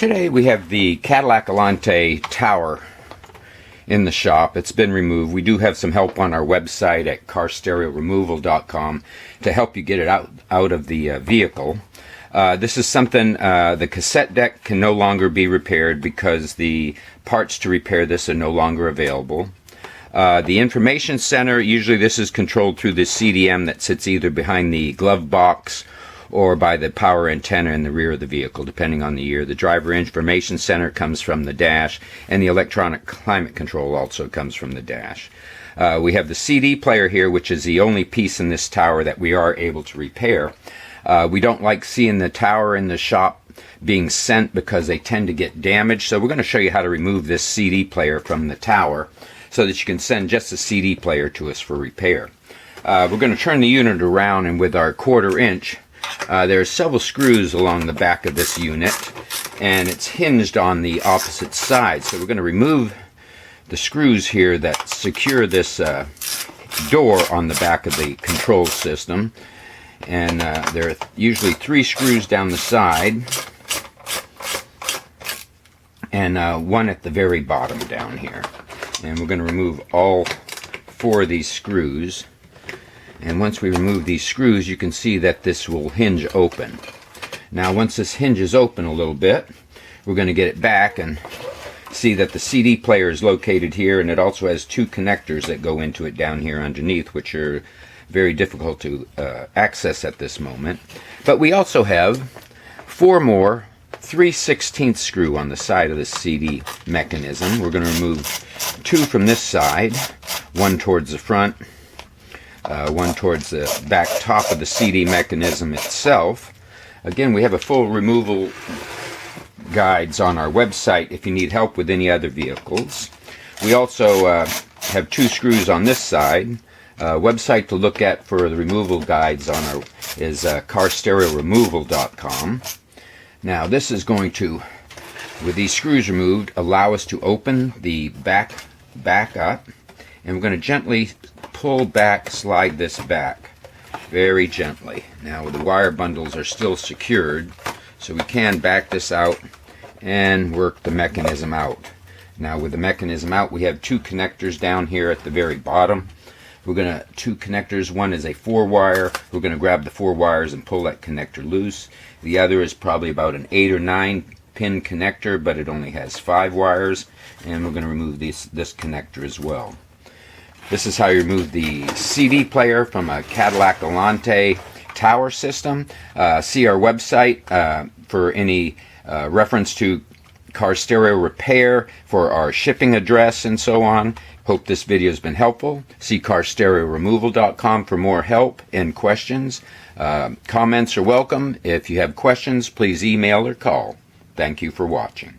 Today we have the Cadillac Allante tower in the shop. It's been removed. We do have some help on our website at carstereoremoval.com to help you get it out of the vehicle. This is something, the cassette deck can no longer be repaired because the parts to repair this are no longer available. The information center, usually this is controlled through the CDM that sits either behind the glove box or by the power antenna in the rear of the vehicle, depending on the year. The driver information center comes from the dash, and the electronic climate control also comes from the dash. We have the CD player here, which is the only piece in this tower that we are able to repair. We don't like seeing the tower in the shop being sent because they tend to get damaged, so we're going to show you how to remove this CD player from the tower so that you can send just a CD player to us for repair. We're going to turn the unit around, and with our 1/4 inch, there are several screws along the back of this unit, and it's hinged on the opposite side. So we're going to remove the screws here that secure this door on the back of the control system. And there are usually 3 screws down the side, and 1 at the very bottom down here. And we're going to remove all 4 of these screws. And once we remove these screws, you can see that this will hinge open. Now once this hinges open a little bit, we're going to get it back and see that the CD player is located here, and it also has 2 connectors that go into it down here underneath, which are very difficult to access at this moment. But we also have 4 more 3/16 screw on the side of the CD mechanism. We're going to remove 2 from this side, 1 towards the front, 1 towards the back top of the CD mechanism itself. Again, we have a full removal guides on our website if you need help with any other vehicles. We also have 2 screws on this side. Website to look at for the removal guides on our is carstereoremoval.com. Now this is going to, with these screws removed, allow us to open the back up, and we're going to gently pull back, slide this back very gently. Now the wire bundles are still secured, so we can back this out and work the mechanism out. Now with the mechanism out, we have 2 connectors down here at the very bottom. We're going to 2 connectors. One is a 4-wire. We're going to grab the 4 wires and pull that connector loose. The other is probably about an 8 or 9 pin connector, but it only has 5 wires, and we're going to remove this connector as well. This is how you remove the CD player from a Cadillac Allante tower system. See our website for any reference to car stereo repair, for our shipping address, and so on. Hope this video has been helpful. See carstereoremoval.com for more help and questions. Comments are welcome. If you have questions, please email or call. Thank you for watching.